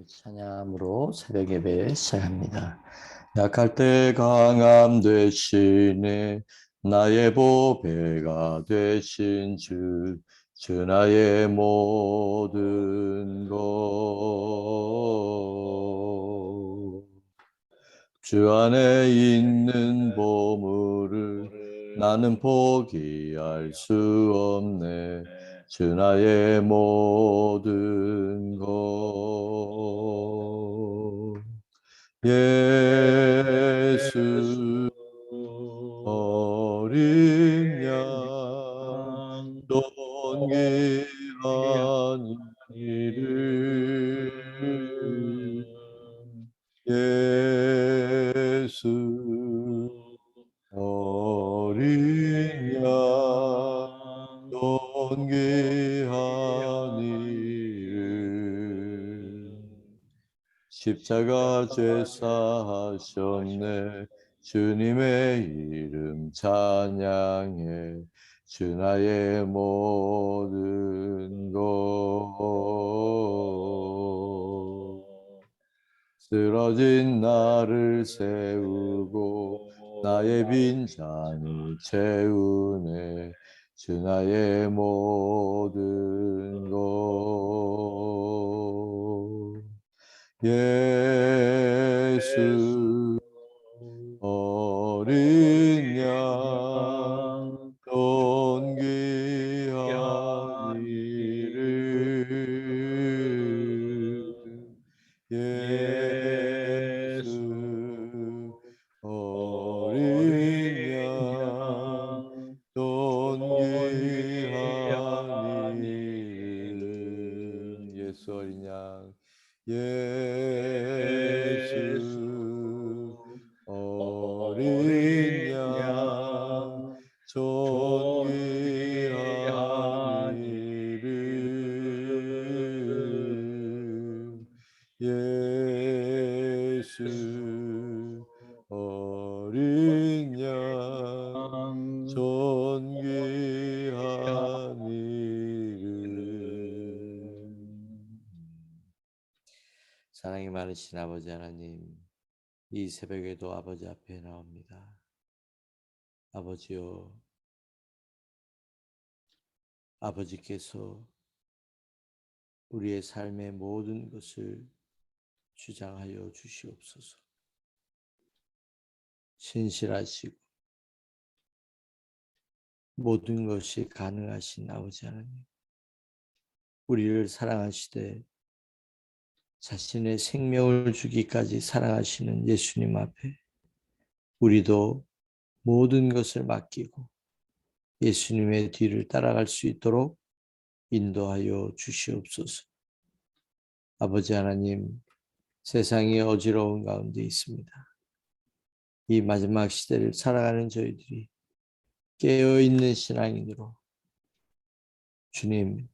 찬양으로 새벽 예배 시작합니다. 약할 때 강함 되시네 나의 보배가 되신 주 나의 모든 것. 주 안에 있는 보물을 나는 포기할 수 없네. 주 나의 모든 것. 예수 어린 양 존귀한 이름 예수 어린 양 존귀한 이름 십자가 죄 사하셨네 주님의 이름 찬양해 주 나의 모든 것 쓰러진 나를 세우고 나의 빈잔을 채우네 주 나의 모든 것 예수 어린 양 존귀한 이름 예수 어린 양 존귀한 이름 예수 어린 양 예수 어린 양 존귀한 이름 예수 어린 양 존귀한 이름 사랑이 많으신 아버지 하나님 이 새벽에도 아버지 앞에 나옵니다. 아버지요 아버지께서 우리의 삶의 모든 것을 주장하여 주시옵소서. 신실하시고 모든 것이 가능하신 아버지 하나님, 우리를 사랑하시되 자신의 생명을 주기까지 사랑하시는 예수님 앞에 우리도 모든 것을 맡기고 예수님의 뒤를 따라갈 수 있도록 인도하여 주시옵소서. 아버지 하나님, 세상이 어지러운 가운데 있습니다. 이 마지막 시대를 살아가는 저희들이 깨어있는 신앙인으로 주님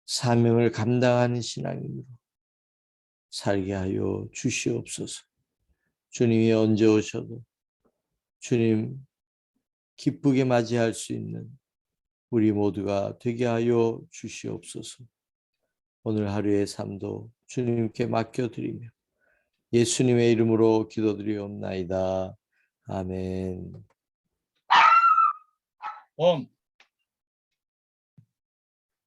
사명을 감당하는 신앙인으로 살게 하여 주시옵소서. 주님이 언제 오셔도 주님 기쁘게 맞이할 수 있는 우리 모두가 되게 하여 주시옵소서. 오늘 하루의 삶도 주님께 맡겨드리며 예수님의 이름으로 기도드리옵나이다. 아멘.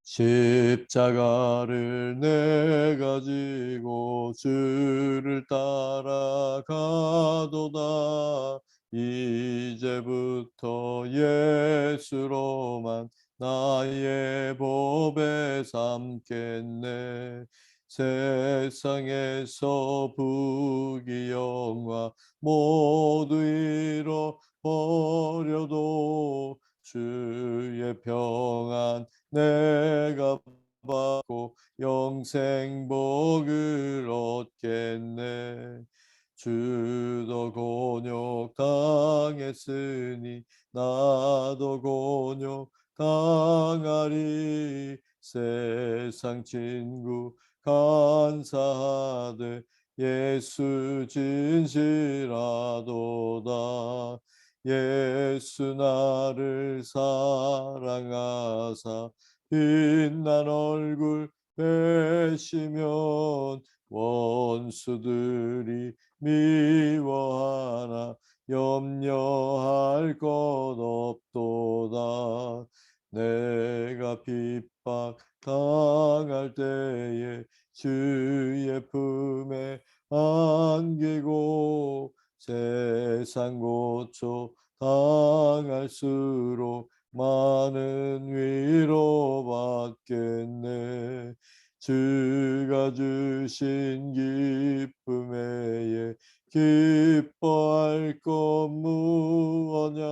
십자가를 내가 지고 주를 따라가도다. 이제부터 예수로만 나의 보배 삼겠네. 세상에서 부귀영화 모두 잃어버려도 주의 평안 내가 받고 영생 복을 얻겠네. 주도 곤욕 당했으니 나도 곤욕 당하리. 세상 친구 간사하되 예수 진실하도다. 예수 나를 사랑하사 빛난 얼굴 되시면 원수들이 미워하나 염려할 것 없도다. 내가 핍박 당할 때에 주의 품에 안기고 세상 고초 당할수록 많은 위로 받겠네. 주가 주신 기쁨 외에 기뻐할 것 무엇냐.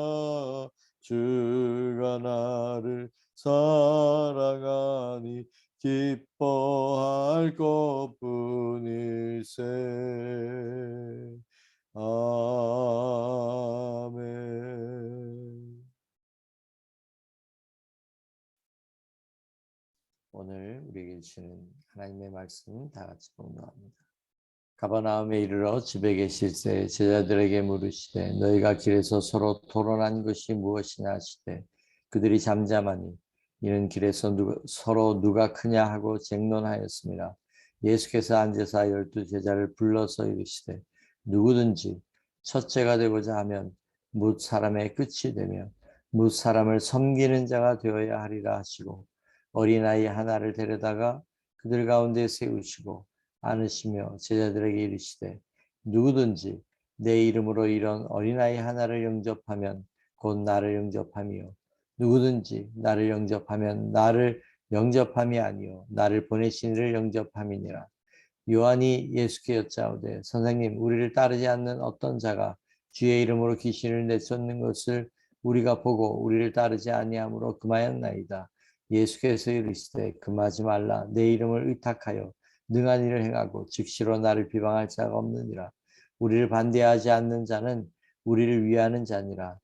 주가 나를 사랑하니 기뻐할 것뿐일세. 아멘. 오늘 우리에게 주시는 하나님의 말씀 다 같이 봉독합니다. 가버나움에 이르러 집에 계실 때 제자들에게 물으시되 너희가 길에서 서로 토론한 것이 무엇이냐 하시되 그들이 잠잠하니 이는 길에서 서로 누가 크냐 하고 쟁론하였습니다. 예수께서 앉으사 12 제자를 불러서 이르시되 누구든지 첫째가 되고자 하면 뭇 사람의 끝이 되며 뭇 사람을 섬기는 자가 되어야 하리라 하시고 어린아이 하나를 데려다가 그들 가운데 세우시고 안으시며 제자들에게 이르시되 누구든지 내 이름으로 이런 어린아이 하나를 영접하면 곧 나를 영접하며 누구든지 나를 영접하면 나를 영접함이 아니요 나를 보내신 이를 영접함이니라. 요한이 예수께 여짜오되 선생님 우리를 따르지 않는 어떤 자가 주의 이름으로 귀신을 내쫓는 것을 우리가 보고 우리를 따르지 아니함으로 금하였나이다. 예수께서 이르시되 금하지 말라. 내 이름을 의탁하여 능한 일을 행하고 즉시로 나를 비방할 자가 없느니라. 우리를 반대하지 않는 자는 우리를 위하는 자니라.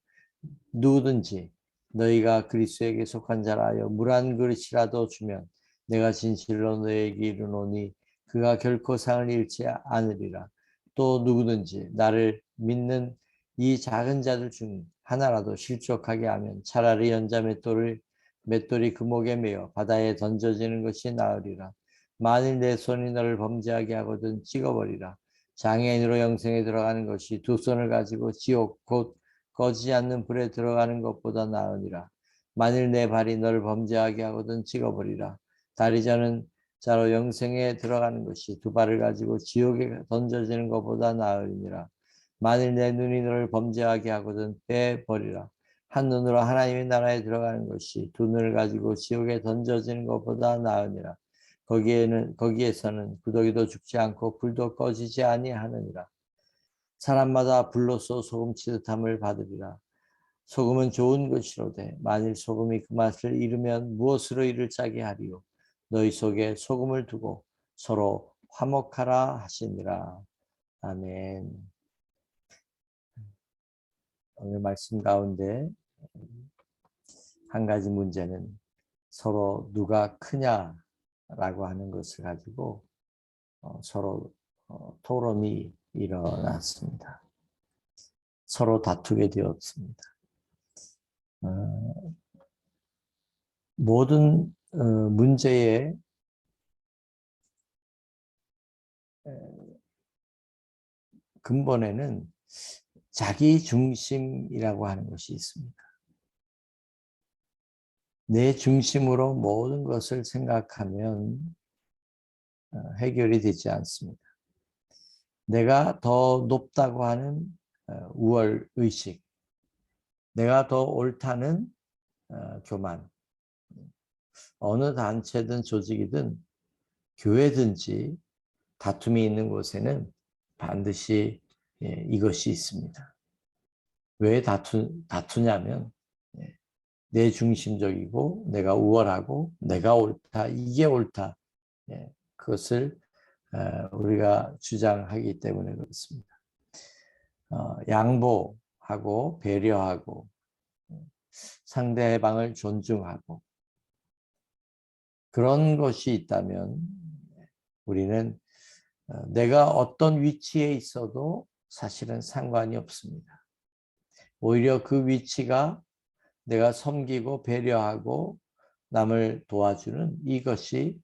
누구든지 너희가 그리스도에게 속한 자라 하여 물 한 그릇이라도 주면 내가 진실로 너희에게 이르노니 그가 결코 상을 잃지 않으리라. 또 누구든지 나를 믿는 이 작은 자들 중 하나라도 실족하게 하면 차라리 연자 맷돌이 그 목에 매어 바다에 던져지는 것이 나으리라. 만일 내 손이 너를 범죄하게 하거든 찍어버리라. 장애인으로 영생에 들어가는 것이 두 손을 가지고 지옥 곧 꺼지지 않는 불에 들어가는 것보다 나으니라. 만일 내 발이 너를 범죄하게 하거든 찍어버리라. 다리 저는 자로 영생에 들어가는 것이 두 발을 가지고 지옥에 던져지는 것보다 나으니라. 만일 내 눈이 너를 범죄하게 하거든 빼버리라. 한 눈으로 하나님의 나라에 들어가는 것이 두 눈을 가지고 지옥에 던져지는 것보다 나으니라. 거기에서는 구더기도 죽지 않고 불도 꺼지지 아니하느니라. 사람마다 불로써 소금 치듯함을 받으리라. 소금은 좋은 것이로되 만일 소금이 그 맛을 잃으면 무엇으로 이를 짜게 하리요. 너희 속에 소금을 두고 서로 화목하라 하시니라. 아멘. 오늘 말씀 가운데 한 가지 문제는 서로 누가 크냐라고 하는 것을 가지고 서로 토론이 일어났습니다. 서로 다투게 되었습니다. 모든 문제의 근본에는 자기 중심이라고 하는 것이 있습니다. 내 중심으로 모든 것을 생각하면 해결이 되지 않습니다. 내가 더 높다고 하는 우월의식, 내가 더 옳다는 교만, 어느 단체든 조직이든 교회든지 다툼이 있는 곳에는 반드시 이것이 있습니다. 왜 다투냐면 내 중심적이고 내가 우월하고 내가 옳다, 이게 옳다. 그것을 우리가 주장하기 때문에 그렇습니다. 양보하고 배려하고 상대방을 존중하고 그런 것이 있다면 우리는 내가 어떤 위치에 있어도 사실은 상관이 없습니다. 오히려 그 위치가 내가 섬기고 배려하고 남을 도와주는 이것이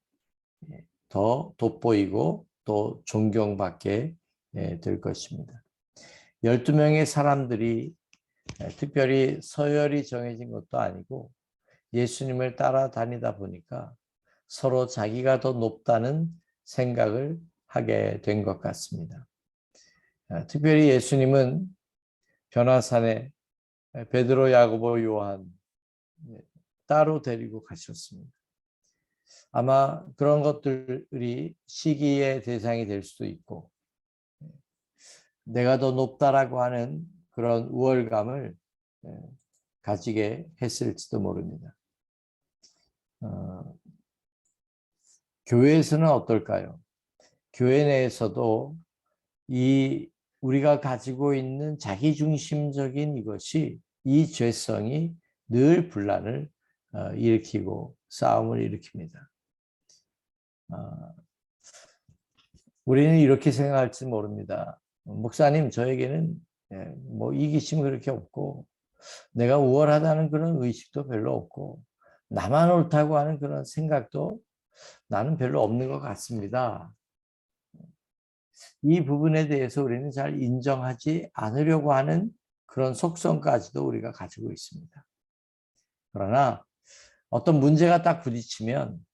더 돋보이고 또 존경받게 될 것입니다. 12명의 사람들이 특별히 서열이 정해진 것도 아니고 예수님을 따라다니다 보니까 서로 자기가 더 높다는 생각을 하게 된 것 같습니다. 특별히 예수님은 변화산에 베드로, 야고보, 요한 따로 데리고 가셨습니다. 아마 그런 것들이 시기의 대상이 될 수도 있고 내가 더 높다라고 하는 그런 우월감을 가지게 했을지도 모릅니다. 교회에서는 어떨까요? 교회 내에서도 이 우리가 가지고 있는 자기중심적인 이것이 이 죄성이 늘 분란을 일으키고 싸움을 일으킵니다. 우리는 이렇게 생각할지 모릅니다. 목사님, 저에게는 뭐 이기심이 그렇게 없고 내가 우월하다는 그런 의식도 별로 없고 나만 옳다고 하는 그런 생각도 나는 별로 없는 것 같습니다. 이 부분에 대해서 우리는 잘 인정하지 않으려고 하는 그런 속성까지도 우리가 가지고 있습니다. 그러나 어떤 문제가 딱 부딪히면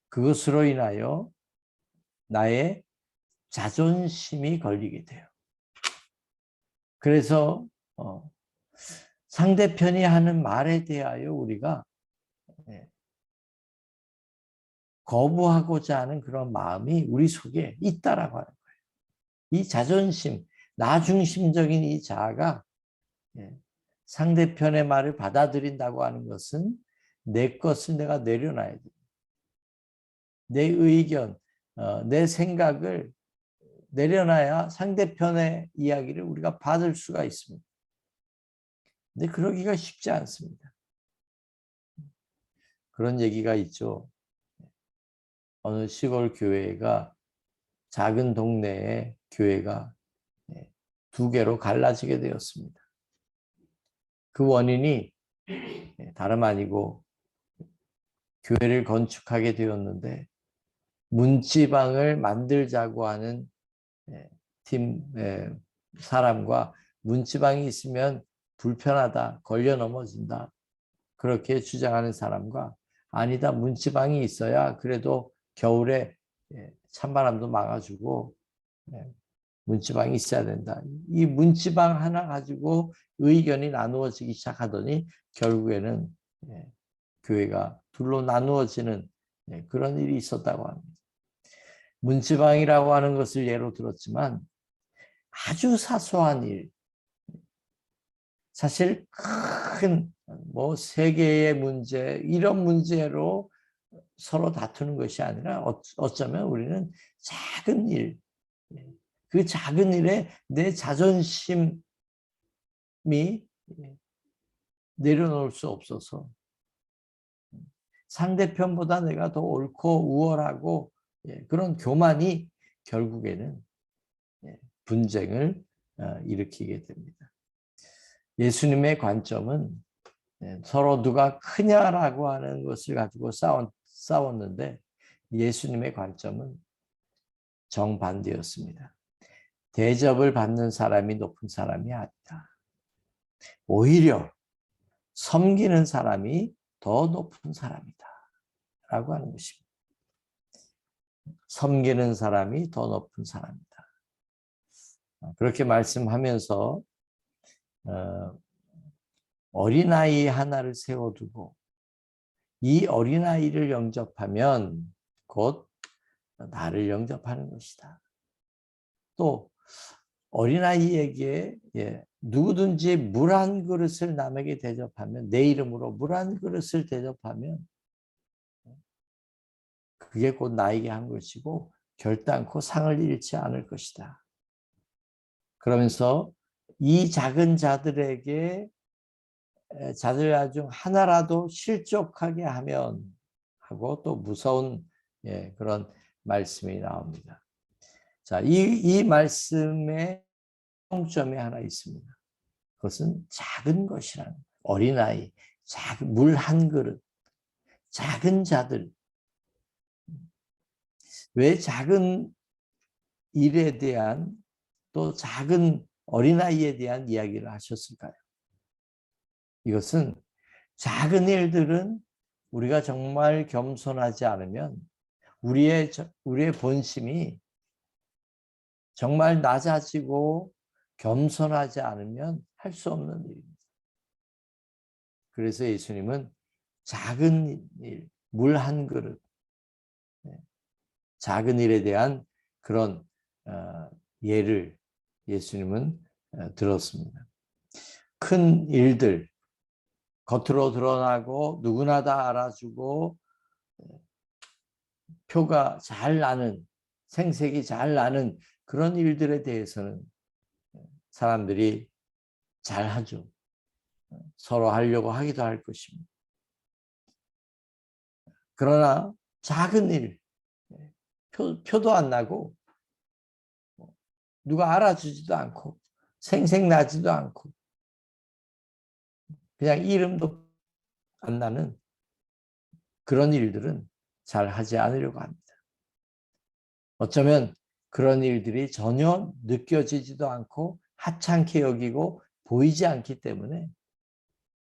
그것으로 인하여 나의 자존심이 걸리게 돼요. 그래서 상대편이 하는 말에 대하여 우리가 거부하고자 하는 그런 마음이 우리 속에 있다라고 하는 거예요. 이 자존심, 나 중심적인 이 자아가 상대편의 말을 받아들인다고 하는 것은 내 것을 내가 내려놔야 돼요. 내 의견, 내 생각을 내려놔야 상대편의 이야기를 우리가 받을 수가 있습니다. 근데 그러기가 쉽지 않습니다. 그런 얘기가 있죠. 어느 시골 교회가 작은 동네의 교회가 두 개로 갈라지게 되었습니다. 그 원인이 다름 아니고 교회를 건축하게 되었는데 문지방을 만들자고 하는 팀 사람과 문지방이 있으면 불편하다, 걸려 넘어진다 그렇게 주장하는 사람과 아니다, 문지방이 있어야 그래도 겨울에 찬바람도 막아주고 문지방이 있어야 된다. 이 문지방 하나 가지고 의견이 나누어지기 시작하더니 결국에는 교회가 둘로 나누어지는 그런 일이 있었다고 합니다. 문지방이라고 하는 것을 예로 들었지만 아주 사소한 일, 사실 큰 뭐 세계의 문제 이런 문제로 서로 다투는 것이 아니라 어쩌면 우리는 작은 일, 그 작은 일에 내 자존심이 내려놓을 수 없어서 상대편보다 내가 더 옳고 우월하고 그런 교만이 결국에는 분쟁을 일으키게 됩니다. 예수님의 관점은 서로 누가 크냐라고 하는 것을 가지고 싸웠는데 예수님의 관점은 정반대였습니다. 대접을 받는 사람이 높은 사람이 아니다. 오히려 섬기는 사람이 더 높은 사람이다. 라고 하는 것입니다. 섬기는 사람이 더 높은 사람이다. 그렇게 말씀하면서 어린아이 하나를 세워두고 이 어린아이를 영접하면 곧 나를 영접하는 것이다. 또 어린아이에게 누구든지 물 한 그릇을 남에게 대접하면 내 이름으로 물 한 그릇을 대접하면 그게 곧 나에게 한 것이고 결단코 상을 잃지 않을 것이다. 그러면서 이 작은 자들 중 하나라도 실족하게 하면 하고 또 무서운 그런 말씀이 나옵니다. 자, 이 말씀에 공통점이 하나 있습니다. 그것은 작은 것이라는 어린아이, 물 한 그릇, 작은 자들. 왜 작은 일에 대한 또 작은 어린아이에 대한 이야기를 하셨을까요? 이것은 작은 일들은 우리가 정말 겸손하지 않으면 우리의 본심이 정말 낮아지고 겸손하지 않으면 할 수 없는 일입니다. 그래서 예수님은 작은 일, 물 한 그릇, 작은 일에 대한 그런 예를 예수님은 들었습니다. 큰 일들, 겉으로 드러나고 누구나 다 알아주고 표가 잘 나는, 생색이 잘 나는 그런 일들에 대해서는 사람들이 잘 하죠. 서로 하려고 하기도 할 것입니다. 그러나 작은 일, 표도 안 나고 누가 알아주지도 않고 생색나지도 않고 그냥 이름도 안 나는 그런 일들은 잘 하지 않으려고 합니다. 어쩌면 그런 일들이 전혀 느껴지지도 않고 하찮게 여기고 보이지 않기 때문에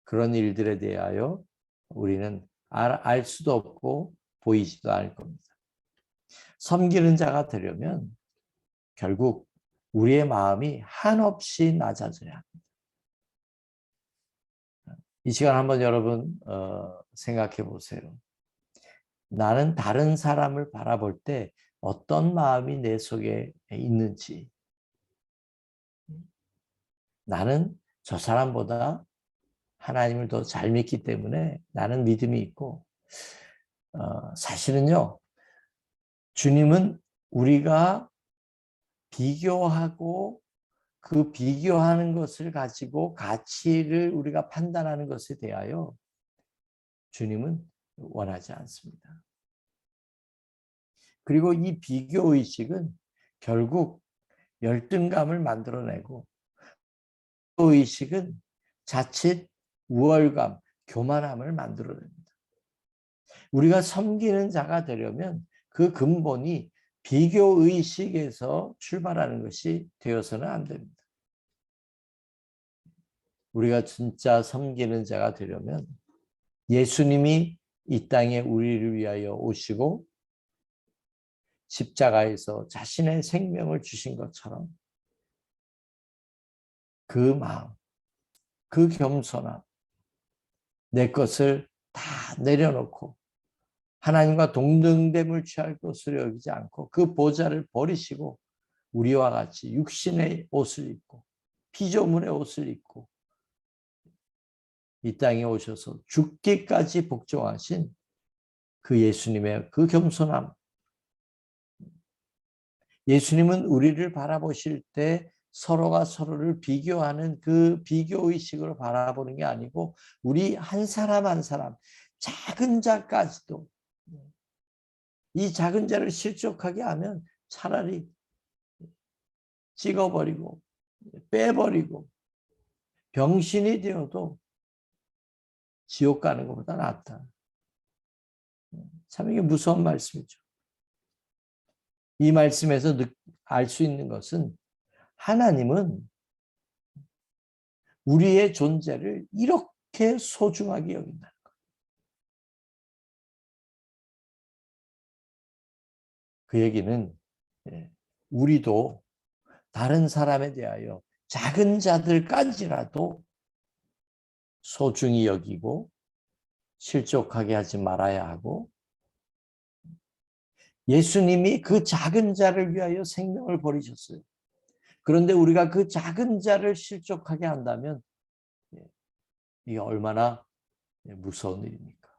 그런 일들에 대하여 우리는 알 수도 없고 보이지도 않을 겁니다. 섬기는 자가 되려면 결국 우리의 마음이 한없이 낮아져야 합니다. 이 시간 한번 여러분 생각해 보세요. 나는 다른 사람을 바라볼 때 어떤 마음이 내 속에 있는지, 나는 저 사람보다 하나님을 더 잘 믿기 때문에 나는 믿음이 있고, 사실은요, 주님은 우리가 비교하고 그 비교하는 것을 가지고 가치를 우리가 판단하는 것에 대하여 주님은 원하지 않습니다. 그리고 이 비교의식은 결국 열등감을 만들어내고 의식은 자칫 우월감, 교만함을 만들어냅니다. 우리가 섬기는 자가 되려면 그 근본이 비교의식에서 출발하는 것이 되어서는 안 됩니다. 우리가 진짜 섬기는 자가 되려면 예수님이 이 땅에 우리를 위하여 오시고 십자가에서 자신의 생명을 주신 것처럼 그 마음, 그 겸손함, 내 것을 다 내려놓고 하나님과 동등됨을 취할 것으로 여기지 않고 그 보좌를 버리시고 우리와 같이 육신의 옷을 입고 피조물의 옷을 입고 이 땅에 오셔서 죽기까지 복종하신 그 예수님의 그 겸손함. 예수님은 우리를 바라보실 때 서로가 서로를 비교하는 그 비교의식으로 바라보는 게 아니고 우리 한 사람 한 사람 작은 자까지도 이 작은 자를 실족하게 하면 차라리 찍어버리고 빼버리고 병신이 되어도 지옥 가는 것보다 낫다. 참 이게 무서운 말씀이죠. 이 말씀에서 알 수 있는 것은 하나님은 우리의 존재를 이렇게 소중하게 여긴다는 거예요. 그 얘기는 우리도 다른 사람에 대하여 작은 자들까지라도 소중히 여기고 실족하게 하지 말아야 하고 예수님이 그 작은 자를 위하여 생명을 버리셨어요. 그런데 우리가 그 작은 자를 실족하게 한다면 이게 얼마나 무서운 일입니까?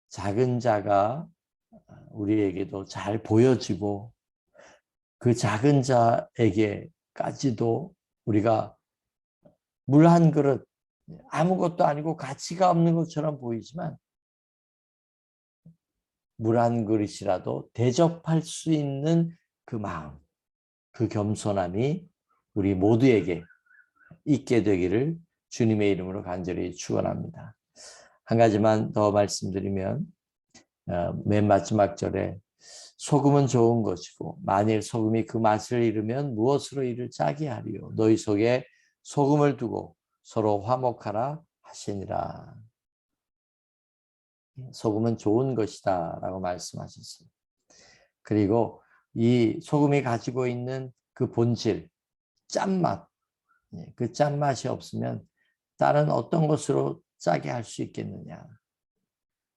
작은 자가 우리에게도 잘 보여지고 그 작은 자에게까지도 우리가 물 한 그릇 아무것도 아니고 가치가 없는 것처럼 보이지만 물 한 그릇이라도 대접할 수 있는 그 마음, 그 겸손함이 우리 모두에게 있게 되기를 주님의 이름으로 간절히 축원합니다. 한 가지만 더 말씀드리면 맨 마지막 절에 소금은 좋은 것이고 만일 소금이 그 맛을 잃으면 무엇으로 이를 짜게 하리요. 너희 속에 소금을 두고 서로 화목하라 하시니라. 소금은 좋은 것이다 라고 말씀하셨어요. 그리고 이 소금이 가지고 있는 그 본질, 짠맛, 그 짠맛이 없으면 다른 어떤 것으로 짜게 할 수 있겠느냐.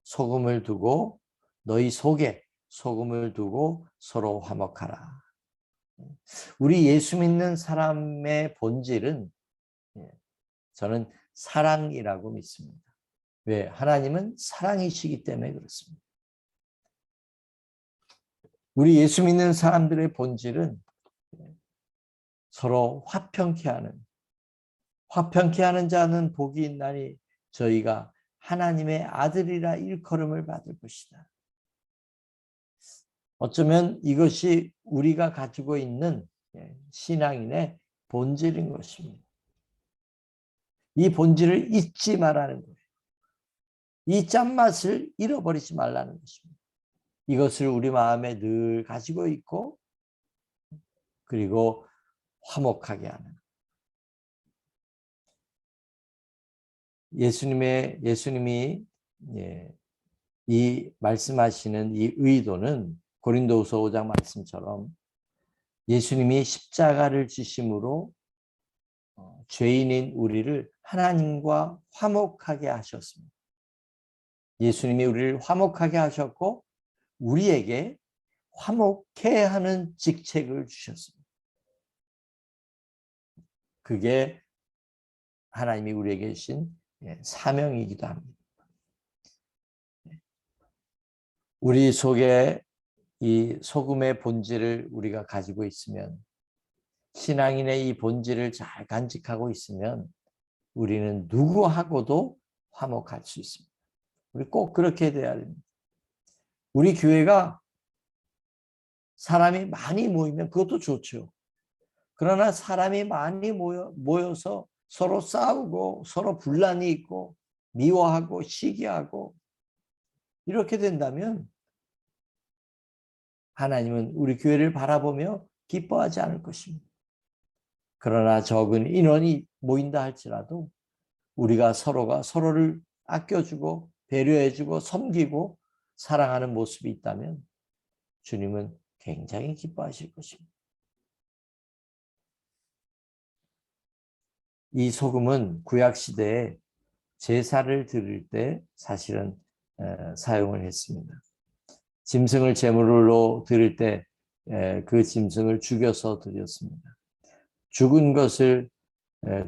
소금을 두고 너희 속에 소금을 두고 서로 화목하라. 우리 예수 믿는 사람의 본질은 저는 사랑이라고 믿습니다. 왜? 하나님은 사랑이시기 때문에 그렇습니다. 우리 예수 믿는 사람들의 본질은 서로 화평케 하는 자는 복이 있나니 저희가 하나님의 아들이라 일컬음을 받을 것이다. 어쩌면 이것이 우리가 가지고 있는 신앙인의 본질인 것입니다. 이 본질을 잊지 말라는 거예요. 이 짠맛을 잃어버리지 말라는 것입니다. 이것을 우리 마음에 늘 가지고 있고 그리고 화목하게 하는 예수님이 이 말씀하시는 이 의도는 고린도후서 5장 말씀처럼 예수님이 십자가를 지심으로 죄인인 우리를 하나님과 화목하게 하셨습니다. 예수님이 우리를 화목하게 하셨고 우리에게 화목해 하는 직책을 주셨습니다. 그게 하나님이 우리에게 주신 사명이기도 합니다. 우리 속에 이 소금의 본질을 우리가 가지고 있으면 신앙인의 이 본질을 잘 간직하고 있으면 우리는 누구하고도 화목할 수 있습니다. 우리 꼭 그렇게 돼야 됩니다. 우리 교회가 사람이 많이 모이면 그것도 좋죠. 그러나 사람이 많이 모여서 서로 싸우고 서로 분란이 있고 미워하고 시기하고 이렇게 된다면 하나님은 우리 교회를 바라보며 기뻐하지 않을 것입니다. 그러나 적은 인원이 모인다 할지라도 우리가 서로가 서로를 아껴주고 배려해주고 섬기고 사랑하는 모습이 있다면 주님은 굉장히 기뻐하실 것입니다. 이 소금은 구약시대에 제사를 드릴 때 사실은 사용을 했습니다. 짐승을 제물로 드릴 때 그 짐승을 죽여서 드렸습니다. 죽은 것을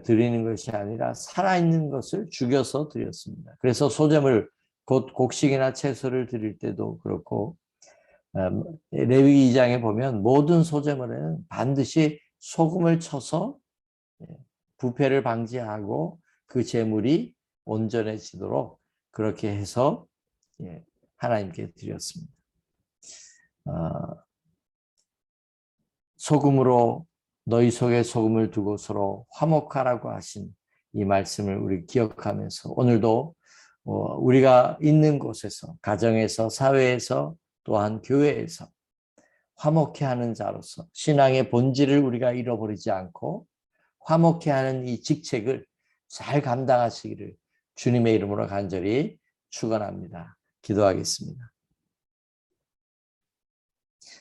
드리는 것이 아니라 살아있는 것을 죽여서 드렸습니다. 그래서 소제물, 곧 곡식이나 채소를 드릴 때도 그렇고 레위기 2장에 보면 모든 소제물에는 반드시 소금을 쳐서 부패를 방지하고 그 제물이 온전해지도록 그렇게 해서 하나님께 드렸습니다. 소금으로 너희 속에 소금을 두고 서로 화목하라고 하신 이 말씀을 우리 기억하면서 오늘도 우리가 있는 곳에서 가정에서 사회에서 또한 교회에서 화목해 하는 자로서 신앙의 본질을 우리가 잃어버리지 않고 화목해 하는 이 직책을 잘 감당하시기를 주님의 이름으로 간절히 축원합니다. 기도하겠습니다.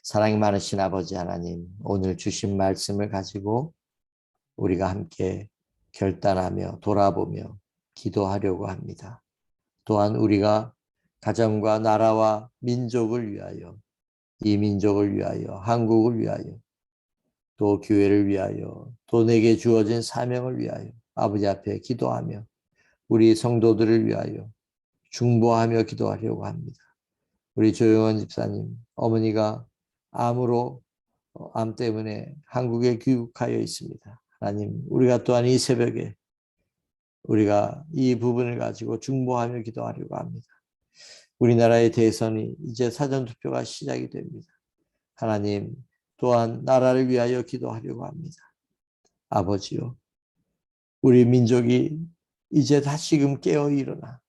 사랑이 많으신 아버지 하나님, 오늘 주신 말씀을 가지고 우리가 함께 결단하며 돌아보며 기도하려고 합니다. 또한 우리가 가정과 나라와 민족을 위하여, 이 민족을 위하여, 한국을 위하여, 또 교회를 위하여, 또 내게 주어진 사명을 위하여 아버지 앞에 기도하며 우리 성도들을 위하여 중보하며 기도하려고 합니다. 우리 조영원 집사님, 어머니가 암 때문에 한국에 귀국하여 있습니다. 하나님, 우리가 또한 이 새벽에 우리가 이 부분을 가지고 중보하며 기도하려고 합니다. 우리나라의 대선이 이제 사전투표가 시작이 됩니다. 하나님, 또한 나라를 위하여 기도하려고 합니다. 아버지요, 우리 민족이 이제 다시금 깨어 일어나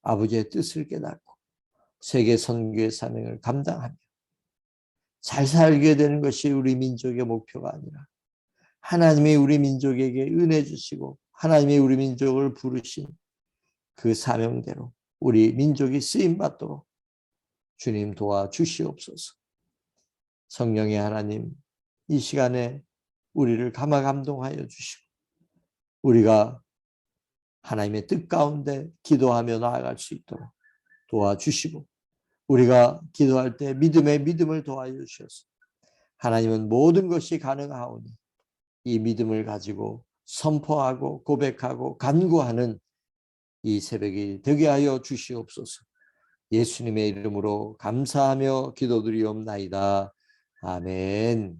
아버지의 뜻을 깨닫고 세계 선교의 사명을 감당하며 잘 살게 되는 것이 우리 민족의 목표가 아니라 하나님이 우리 민족에게 은혜 주시고 하나님이 우리 민족을 부르신 그 사명대로 우리 민족이 쓰임받도록 주님 도와주시옵소서. 성령의 하나님, 이 시간에 우리를 감화감동하여 주시고 우리가 하나님의 뜻 가운데 기도하며 나아갈 수 있도록 도와주시고 우리가 기도할 때 믿음의 믿음을 도와주셔서 하나님은 모든 것이 가능하오니 이 믿음을 가지고 선포하고 고백하고 간구하는 이 새벽이 되게 하여 주시옵소서. 예수님의 이름으로 감사하며 기도드리옵나이다. 아멘.